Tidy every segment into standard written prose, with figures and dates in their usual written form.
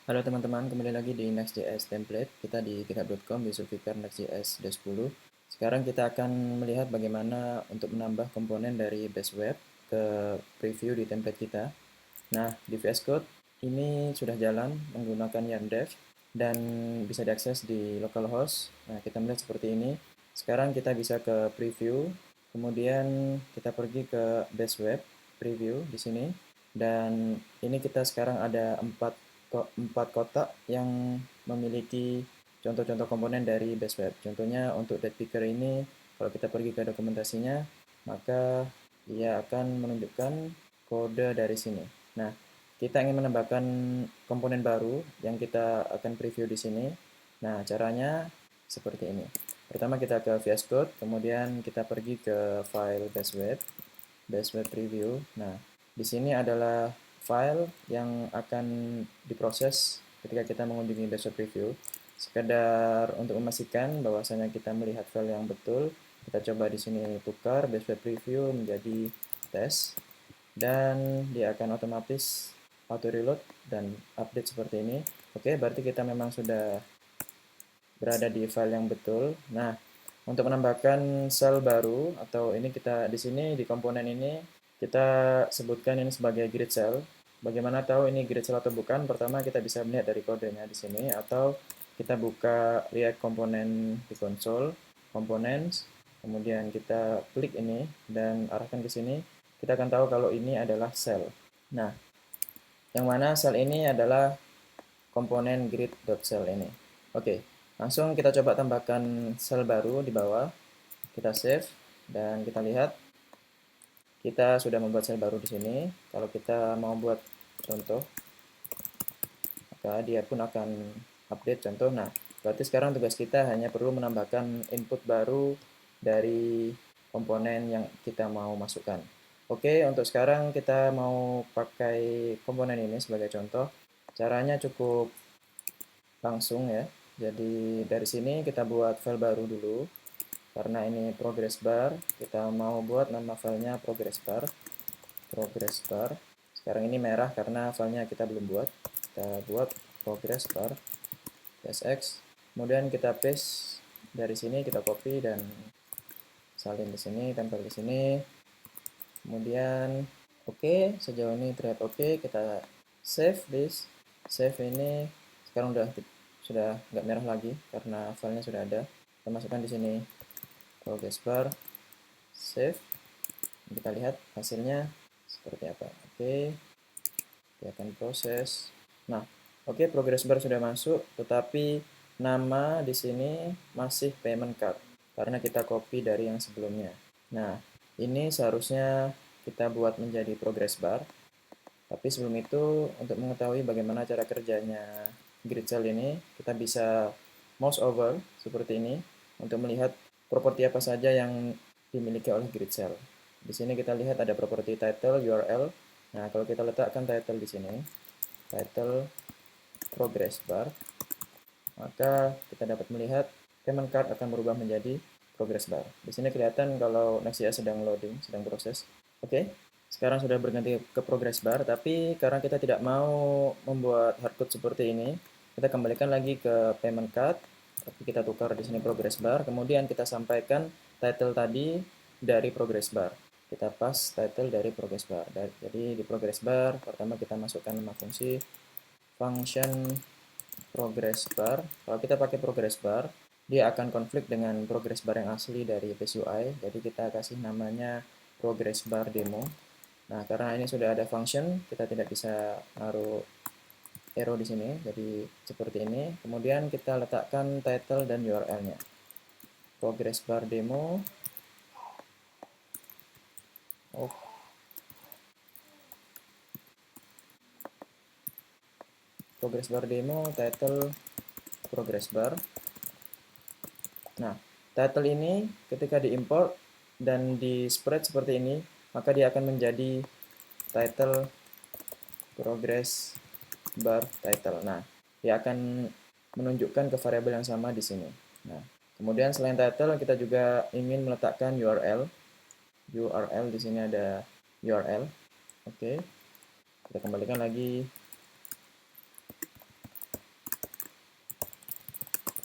Halo teman-teman, kembali lagi di Next.js Template. Kita di github.com di Zulfikar Next.js 10. Sekarang kita akan melihat bagaimana untuk menambah komponen dari base web ke preview di template kita. Nah, di VS Code ini sudah jalan menggunakan yarn dev dan bisa diakses di localhost. Nah, kita melihat seperti ini. Sekarang kita bisa ke preview, kemudian kita pergi ke base web preview di sini. Dan ini kita sekarang ada empat kotak yang memiliki contoh-contoh komponen dari base web. Contohnya untuk date picker ini, kalau kita pergi ke dokumentasinya, maka ia akan menunjukkan kode dari sini. Nah, kita ingin menambahkan komponen baru yang kita akan preview di sini. Nah, caranya seperti ini. Pertama kita ke VS Code, kemudian kita pergi ke file base web preview. Nah, di sini adalah file yang akan diproses ketika kita mengunjungi base web preview. Sekedar untuk memastikan bahwasanya kita melihat file yang betul, kita coba di sini tukar base web preview menjadi test dan dia akan otomatis auto reload dan update seperti ini. Oke, berarti kita memang sudah berada di file yang betul. Nah, untuk menambahkan sel baru atau ini kita di sini di komponen ini kita sebutkan ini sebagai grid cell. Bagaimana tahu ini grid cell atau bukan? Pertama kita bisa melihat dari kodenya di sini atau kita buka React komponen di konsol, components, kemudian kita klik ini dan arahkan ke sini. Kita akan tahu kalau ini adalah cell. Nah, yang mana sel ini adalah komponen grid.cell ini. Oke, langsung kita coba tambahkan sel baru di bawah. Kita save dan kita lihat kita sudah membuat sel baru di sini. Kalau kita mau buat contoh, maka dia pun akan update contoh. Nah, berarti sekarang tugas kita hanya perlu menambahkan input baru dari komponen yang kita mau masukkan. Oke, untuk sekarang kita mau pakai komponen ini sebagai contoh. Caranya cukup langsung ya. Jadi dari sini kita buat file baru dulu. Karena ini progress bar, kita mau buat nama filenya progress bar. Progress bar. Sekarang ini merah karena filenya kita belum buat. Kita buat progress bar tsx. Kemudian kita paste dari sini, kita copy dan salin di sini, tempel di sini. Kemudian oke, sejauh ini terlihat oke. Kita save this. Save ini sekarang sudah nggak merah lagi karena filenya sudah ada. Kita masukkan di sini progress bar, save. Kita lihat hasilnya seperti apa. Oke, dia akan proses. Nah, oke, progress bar sudah masuk, tetapi nama di sini masih payment card karena kita copy dari yang sebelumnya. Nah, ini seharusnya kita buat menjadi progress bar. Tapi sebelum itu, untuk mengetahui bagaimana cara kerjanya grid cell ini, kita bisa mouse over seperti ini untuk melihat properti apa saja yang dimiliki oleh grid cell. Di sini kita lihat ada properti title, URL. Nah, kalau kita letakkan title di sini, title progress bar, maka kita dapat melihat payment card akan berubah menjadi progress bar. Di sini kelihatan kalau Next.js sedang loading, sedang proses. Oke, sekarang sudah berganti ke progress bar, tapi karena kita tidak mau membuat hardcode seperti ini, kita kembalikan lagi ke payment card, tapi kita tukar di sini progress bar, kemudian kita sampaikan title tadi dari progress bar. Kita pas title dari progress bar. Jadi di progress bar, pertama kita masukkan nama fungsi function progress bar. Kalau kita pakai progress bar, dia akan konflik dengan progress bar yang asli dari base UI. Jadi kita kasih namanya progress bar demo. Nah, karena ini sudah ada function, kita tidak bisa naruh arrow di sini. Jadi seperti ini. Kemudian kita letakkan title dan URL-nya. Progress bar demo. Oh, progress bar demo, title progress bar. Nah, title ini ketika diimport dan di spread seperti ini, maka dia akan menjadi title progress bar title. Nah, dia akan menunjukkan ke variabel yang sama di sini. Nah, kemudian selain title kita juga ingin meletakkan URL. URL di sini ada URL. Oke. Kita kembalikan lagi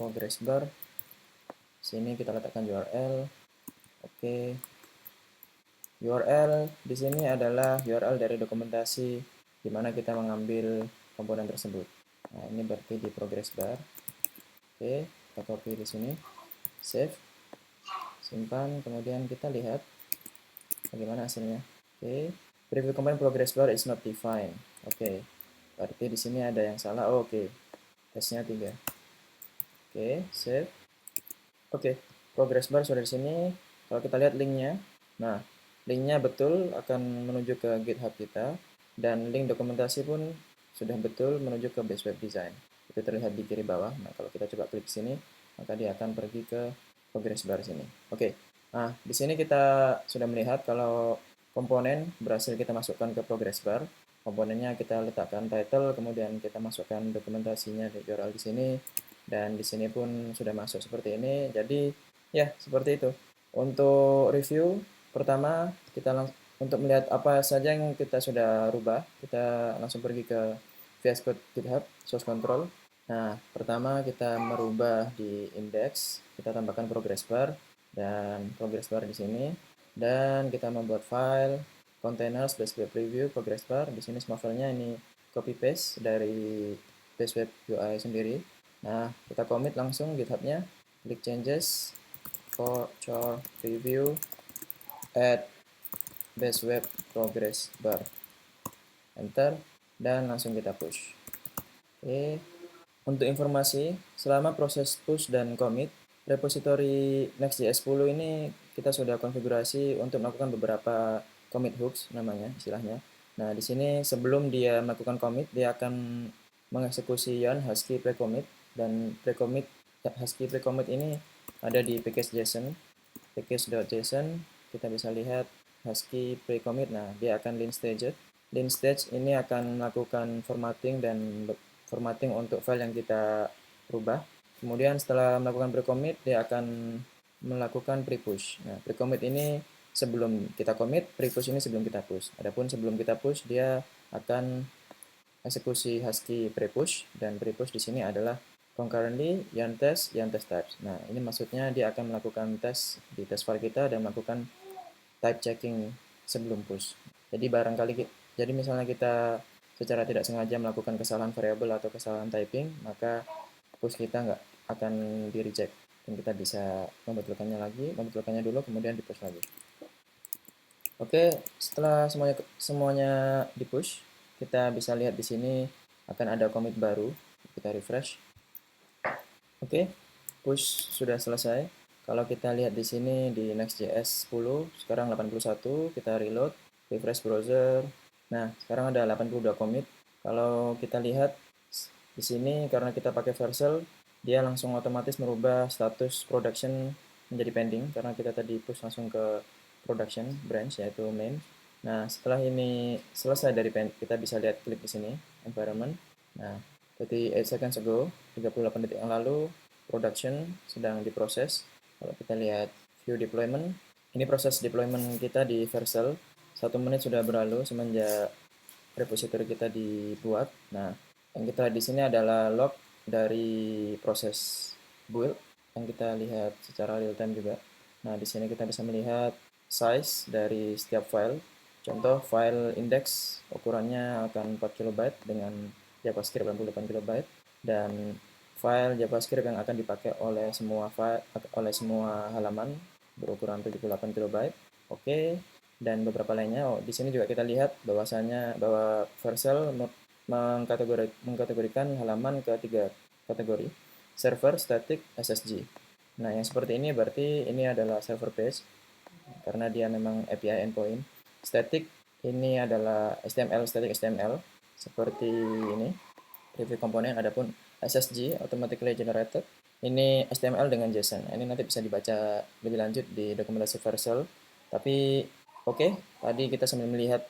progress bar. Sini kita letakkan URL. Oke. URL di sini adalah URL dari dokumentasi di mana kita mengambil komponen tersebut. Nah, ini berarti di progress bar. Oke, kita copy di sini. Save. Simpan, kemudian kita lihat bagaimana hasilnya. Oke. Preview component progress bar is not defined. Oke. Berarti di sini ada yang salah. Oh, oke. Tesnya 3. Oke, save. Oke, progress bar sudah di sini. Kalau kita lihat linknya, nah linknya betul akan menuju ke GitHub kita, dan link dokumentasi pun sudah betul menuju ke base web design. Itu terlihat di kiri bawah. Nah, kalau kita coba klik sini, maka dia akan pergi ke progress bar sini. Oke, nah di sini kita sudah melihat kalau komponen berhasil kita masukkan ke progress bar. Komponennya kita letakkan title, kemudian kita masukkan dokumentasinya di URL di sini, dan di sini pun sudah masuk seperti ini. Jadi ya seperti itu. Untuk review pertama kita untuk melihat apa saja yang kita sudah rubah, kita langsung pergi ke VS Code GitHub source control. Nah, pertama kita merubah di index, kita tambahkan progress bar dan progress bar di sini, dan kita membuat file containers base web preview progress bar. Di sini semua filenya ini copy paste dari base web UI sendiri. Nah, kita commit langsung GitHub-nya, klik changes for preview add base web progress bar, enter, dan langsung kita push. Oke. Untuk informasi, selama proses push dan commit, repository Next.js 10 ini kita sudah konfigurasi untuk melakukan beberapa commit hooks namanya istilahnya. Nah, di sini sebelum dia melakukan commit, dia akan mengeksekusi yarn husky precommit, dan precommit husky precommit ini ada di package.json. Package.json kita bisa lihat husky precommit. Nah, dia akan lint stage. Lint stage ini akan melakukan formatting untuk file yang kita rubah. Kemudian setelah melakukan precommit, dia akan melakukan pre-push. Nah, precommit ini sebelum kita commit, pre-push ini sebelum kita push. Adapun sebelum kita push, dia akan eksekusi husky pre-push, dan pre-push di sini adalah concurrently yarn test types. Nah, ini maksudnya dia akan melakukan tes di test file kita dan melakukan type checking sebelum push. Jadi misalnya kita secara tidak sengaja melakukan kesalahan variabel atau kesalahan typing, maka push kita nggak akan di reject, dan kita bisa membetulkannya dulu, kemudian di push lagi. Oke, setelah semuanya di push, kita bisa lihat di sini akan ada commit baru. Kita refresh. Oke, push sudah selesai. Kalau kita lihat di sini di Next.js 10, sekarang 81, kita reload, refresh browser. Nah, sekarang ada 82 commit. Kalau kita lihat di sini, karena kita pakai Vercel, dia langsung otomatis merubah status production menjadi pending, karena kita tadi push langsung ke production branch, yaitu main. Nah, setelah ini selesai kita bisa lihat klik di sini, environment. Nah, 38 seconds ago, 38 detik yang lalu, production sedang diproses. Kalau kita lihat view deployment, ini proses deployment kita di Vercel. 1 menit sudah berlalu semenjak repository kita dibuat. Nah, yang kita di sini adalah log dari proses build yang kita lihat secara real time juga. Nah, di sini kita bisa melihat size dari setiap file. Contoh file index ukurannya akan 4 KB dengan JavaScript 68 KB, dan file JavaScript yang akan dipakai oleh semua halaman berukuran 78 KB. Oke, dan beberapa lainnya. Di sini juga kita lihat bahwa Vercel mengkategorikan halaman ke 3 kategori: server, static, SSG. Nah, yang seperti ini berarti ini adalah server page karena dia memang API endpoint. Static ini adalah static HTML seperti ini, preview komponen. Adapun SSG automatically generated, ini HTML dengan JSON. Ini nanti bisa dibaca lebih lanjut di dokumentasi Vercel. Tapi oke, tadi kita sambil melihat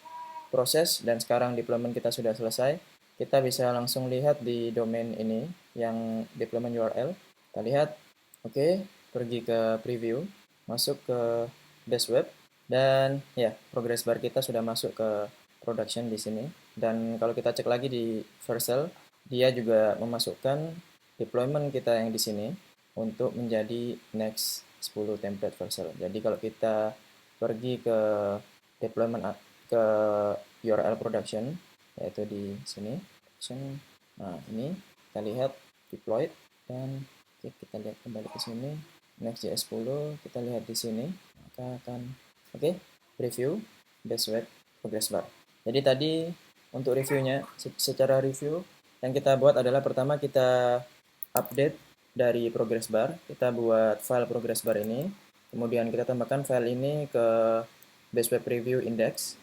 proses dan sekarang deployment kita sudah selesai. Kita bisa langsung lihat di domain ini yang deployment URL. Kita lihat, oke, pergi ke preview, masuk ke base web, dan ya, progress bar kita sudah masuk ke production di sini. Dan kalau kita cek lagi di Vercel, dia juga memasukkan deployment kita yang di sini untuk menjadi next 10 template Vercel. Jadi kalau kita pergi ke deployment ke URL production, yaitu di sini, nah ini kita lihat deployed, dan kita lihat kembali ke sini, Next.js 10, kita lihat di sini, maka akan preview base web progress bar. Jadi tadi untuk reviewnya, secara review yang kita buat adalah pertama kita update dari progress bar, kita buat file progress bar ini, kemudian kita tambahkan file ini ke base web preview index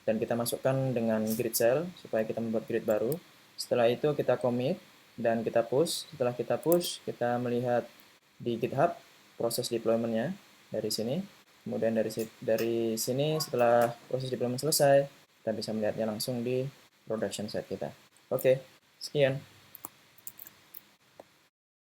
dan kita masukkan dengan grid cell supaya kita membuat grid baru. Setelah itu kita commit dan kita push. Setelah kita push, kita melihat di GitHub proses deployment-nya dari sini. Kemudian dari sini setelah proses deployment selesai, kita bisa melihatnya langsung di production site kita. Oke, sekian.